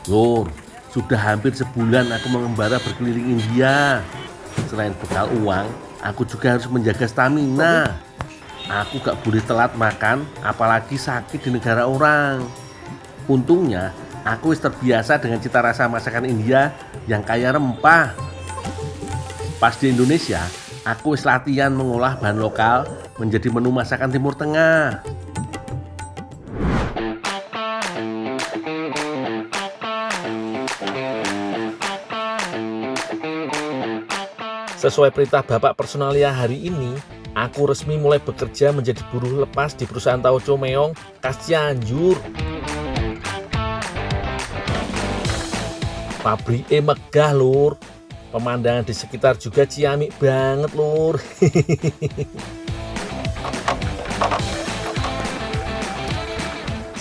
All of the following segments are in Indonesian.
Lur, sudah hampir sebulan aku mengembara berkeliling India. Selain bekal uang, aku juga harus menjaga stamina. Aku gak boleh telat makan, apalagi sakit di negara orang. Untungnya, aku wis terbiasa dengan cita rasa masakan India yang kaya rempah. Pas di Indonesia, aku wis latihan mengolah bahan lokal menjadi menu masakan Timur Tengah. Sesuai perintah Bapak Personalia hari ini, aku resmi mulai bekerja menjadi buruh lepas di perusahaan Tauco Meong khas Cianjur. Pabrike megah, Lur. Pemandangan di sekitar juga ciamik banget, Lur.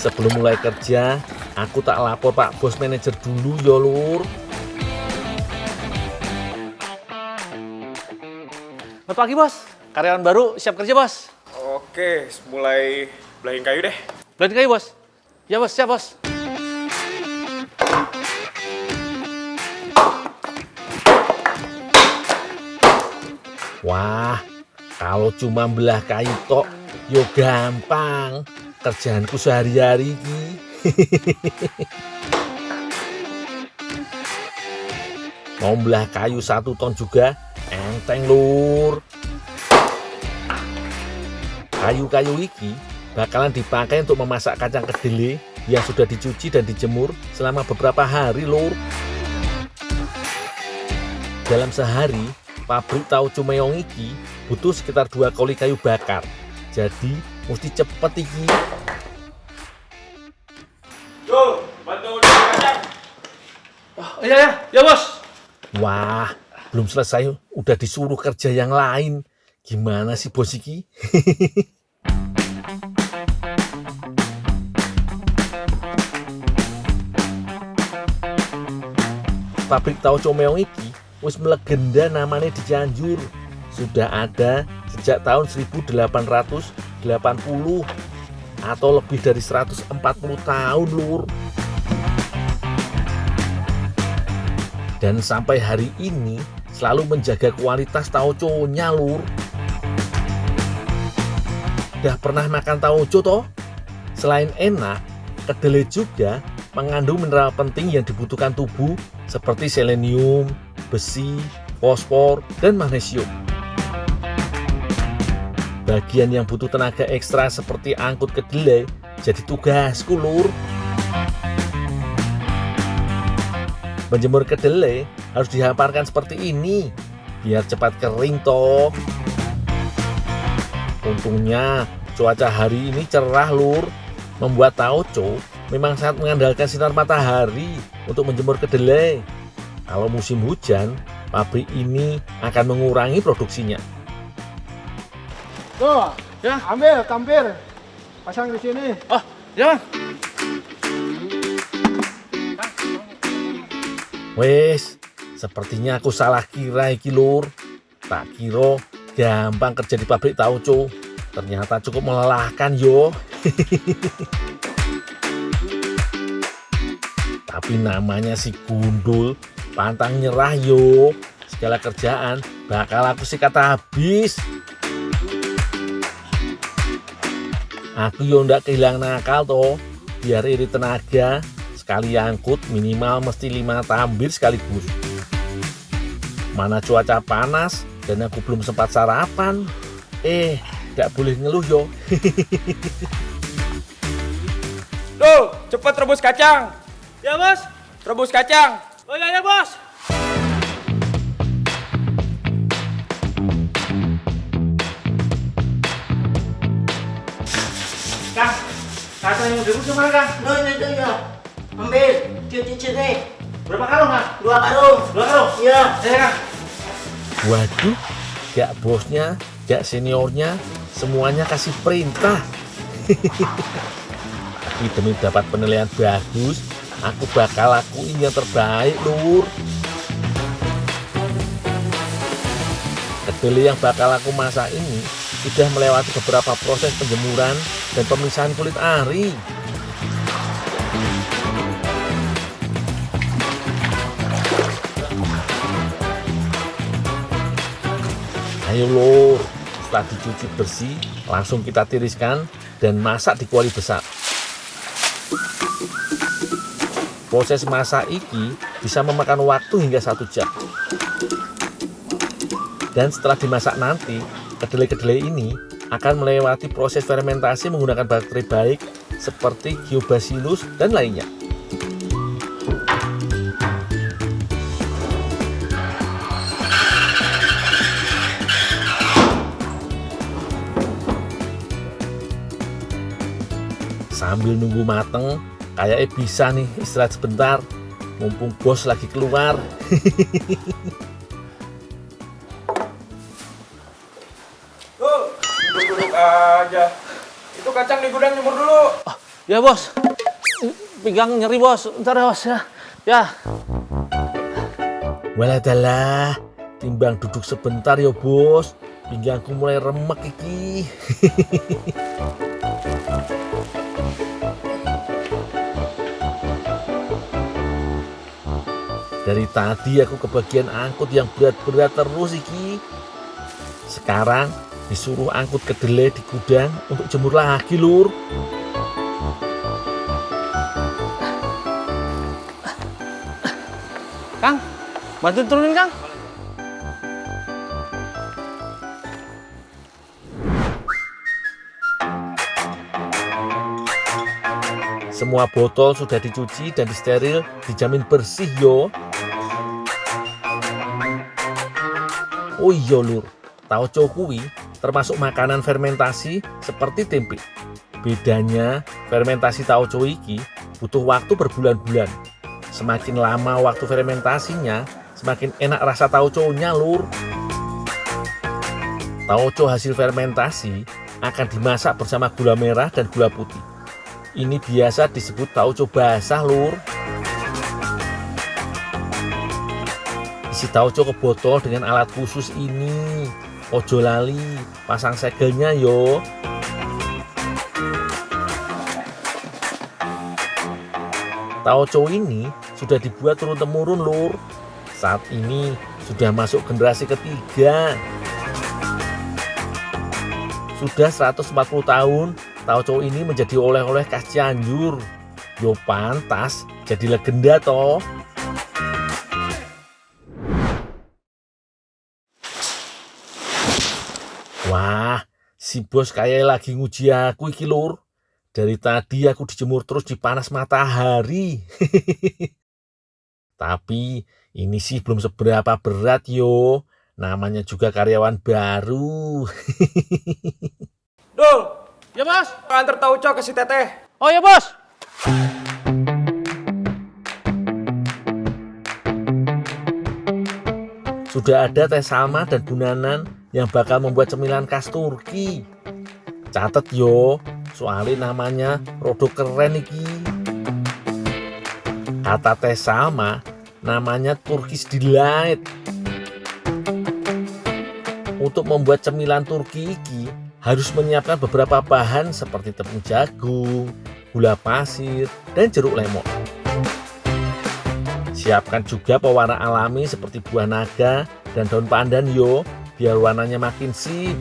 Sebelum mulai kerja, aku tak lapor Pak Bos manajer dulu ya, Lur. Selamat pagi, Bos. Karyawan baru siap kerja, Bos. Oke, mulai belahin kayu deh. Belain kayu, Bos. Ya, Bos. Siap, Bos. Wah, kalau cuma belah kayu tok, yo gampang. Kerjaanku sehari-hari ini. Mau belah kayu 1 ton juga enteng, Lur. Kayu-kayu iki bakalan dipakai untuk memasak kacang kedelai yang sudah dicuci dan dijemur selama beberapa hari, Lur. Dalam sehari, pabrik Tauco Meong iki butuh sekitar 2 koli kayu bakar. Jadi, mesti cepet iki. Yo, bantu udah kacang. Oh, ya, Bos. Wah, belum selesai udah disuruh kerja yang lain. Gimana sih bos iki? Pabrik Tauco Meong iki wis melegenda namanya di Cianjur. Sudah ada sejak tahun 1880 atau lebih dari 140 tahun, Lur. Dan sampai hari ini selalu menjaga kualitas tauconya, Lur. Udah pernah makan tauco toh? Selain enak, kedelai juga mengandung mineral penting yang dibutuhkan tubuh seperti selenium, besi, fosfor, dan magnesium. Bagian yang butuh tenaga ekstra seperti angkut kedelai jadi tugasku, Lur. Menjemur kedelai harus dihamparkan seperti ini biar cepat kering toh. Untungnya cuaca hari ini cerah, Lur. Membuat tauco memang sangat mengandalkan sinar matahari untuk menjemur kedelai. Kalau musim hujan, pabrik ini akan mengurangi produksinya. Tuh, Ya. ambil tampir, pasang di sini. Oh, ya, Bang. Wes, sepertinya aku salah kira iki, Lur. Tak kira gampang kerja di pabrik tauco. Ternyata cukup melelahkan yo. Tapi namanya si gundul, pantang nyerah yo. Segala kerjaan bakal aku sikat habis. Aku yo ndak kehilangan akal toh. Biar irit tenaga, sekali angkut minimal mesti 5 tambir sekaligus. Mana cuaca panas dan aku belum sempat sarapan. Nggak boleh ngeluh yo. Tuh, cepet rebus kacang. Ya, Bos. Rebus kacang. Oh, ya, Bos. Kang, kacang yang direbus gimana, Kang? Itu ya. Ambil, cuci sini. Berapa karung, Kang? 2 karung. 2 karung? Iya. Kang. Waduh, gak bosnya, gak seniornya, semuanya kasih perintah. Tapi demi dapat penilaian bagus, aku bakal lakuin yang terbaik, Lur. Kedelai yang bakal aku masak ini sudah melewati beberapa proses penjemuran dan pemisahan kulit ari. Ayo lur, setelah dicuci bersih, langsung kita tiriskan dan masak di kuali besar. Proses masak ini bisa memakan waktu hingga 1 jam. Dan setelah dimasak nanti, kedelai-kedelai ini akan melewati proses fermentasi menggunakan bakteri baik seperti Geobacillus dan lainnya. Sambil nunggu mateng, kayaknya bisa nih istirahat sebentar, mumpung bos lagi keluar. Dul, duduk aja. Itu kacang di gudang jemur dulu. Ya bos, pinggang nyeri bos, bentar ya bos ya. Ya, Waladalah, timbang duduk sebentar ya bos, pinggangku mulai remek iki. Dari tadi aku kebagian angkut yang berat-berat terus iki. Sekarang disuruh angkut kedelai di gudang untuk jemur lagi lur. Kang, bantuin turunin Kang. Semua botol sudah dicuci dan disteril, dijamin bersih yo. Oh iya lur, tauco kuwi termasuk makanan fermentasi seperti tempe. Bedanya, fermentasi tauco iki butuh waktu berbulan-bulan. Semakin lama waktu fermentasinya, semakin enak rasa tauconya lur. Tauco hasil fermentasi akan dimasak bersama gula merah dan gula putih. Ini biasa disebut tauco basah lur. Isi tauco ke botol dengan alat khusus ini. Ojo lali, pasang segelnya yo. Tauco ini sudah dibuat turun-temurun lur. Saat ini sudah masuk generasi ketiga. Sudah 140 tahun, tauco ini menjadi oleh-oleh khas Cianjur. Yo pantas jadi legenda toh. Wah, si bos kayak lagi nguji aku iki lur. Dari tadi aku dijemur terus di panas matahari. Tapi ini sih belum seberapa berat yo. Namanya juga karyawan baru. Dul, Ya bos. antar tauco ke si Teteh. Oh ya bos. Sudah ada Teh Salma dan Bu Nanan yang bakal membuat cemilan khas Turki. Catet yo, soalnya namanya rodo keren iki. Kata Teh Salma, namanya Turkish Delight. Untuk membuat cemilan Turki iki harus menyiapkan beberapa bahan seperti tepung jagung, gula pasir, dan jeruk lemon. Siapkan juga pewarna alami seperti buah naga dan daun pandan yo, biar warnanya makin sip.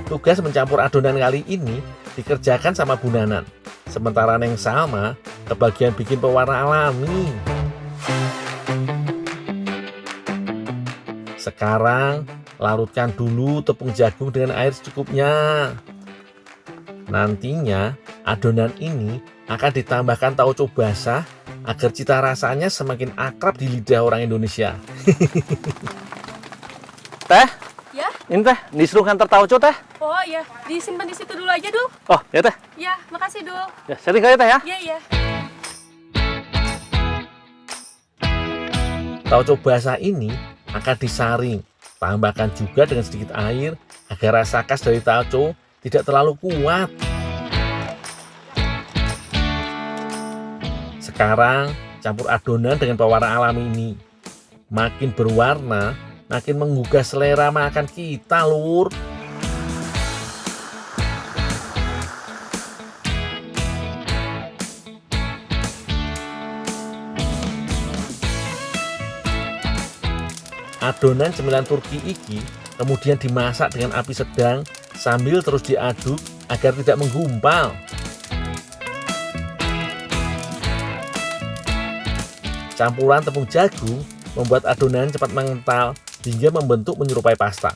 Tugas mencampur adonan kali ini dikerjakan sama Bu Nanan. Sementara Neng Salma kebagian bikin pewarna alami. Sekarang larutkan dulu tepung jagung dengan air secukupnya. Nantinya adonan ini akan ditambahkan tauco basah agar cita rasanya semakin akrab di lidah orang Indonesia. Teh, Ya? ini teh disuruh nganter tauco teh. Oh iya, disimpan di situ dulu aja, Dul. Oh ya teh. Ya, makasih, Dul. Ya, sering kali teh ya. Iya, iya. Tauco basah ini akan disaring. Tambahkan juga dengan sedikit air agar rasa khas dari tauco tidak terlalu kuat. Sekarang campur adonan dengan pewarna alami ini. Makin berwarna, makin menggugah selera makan kita lur. Adonan cemilan Turki iki kemudian dimasak dengan api sedang sambil terus diaduk agar tidak menggumpal. Campuran tepung jagung membuat adonan cepat mengental hingga membentuk menyerupai pasta.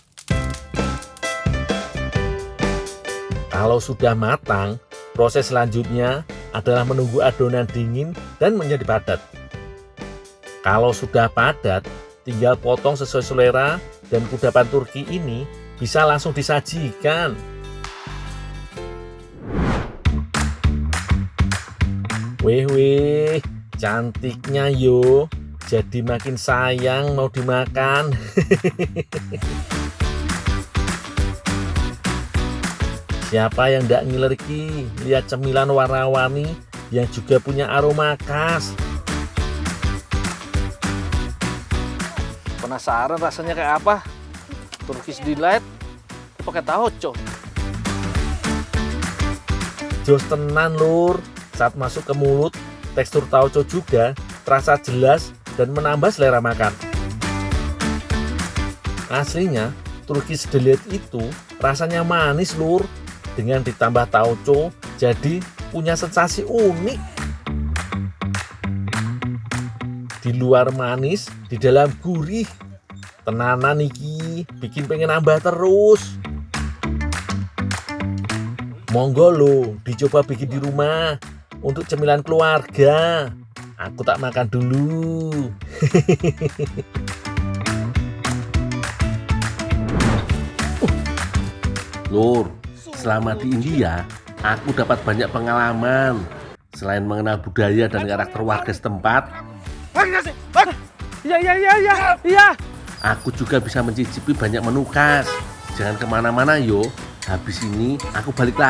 Kalau sudah matang, proses selanjutnya adalah menunggu adonan dingin dan menjadi padat. Kalau sudah padat, tinggal potong sesuai selera dan kudapan Turki ini bisa langsung disajikan. Weh, cantiknya yo. Jadi makin sayang mau dimakan. Siapa yang ndak ngiler ki lihat cemilan warna-warni yang juga punya aroma khas. Penasaran rasanya kayak apa? Turkish Delight pakai tauco. Jos tenan lur, saat masuk ke mulut, tekstur tauco juga terasa jelas dan menambah selera makan. Aslinya, Turkish Delight itu rasanya manis lur, dengan ditambah tauco jadi punya sensasi unik. Di luar manis, di dalam gurih. Tenanan iki, bikin pengen nambah terus. Monggo lo, dicoba bikin di rumah untuk cemilan keluarga. Aku tak makan dulu. Lur, selama di India, aku dapat banyak pengalaman. Selain mengenal budaya dan karakter warga setempat, Iya. aku juga bisa mencicipi banyak menu khas. Jangan kemana-mana yo. Habis ini aku balik lagi.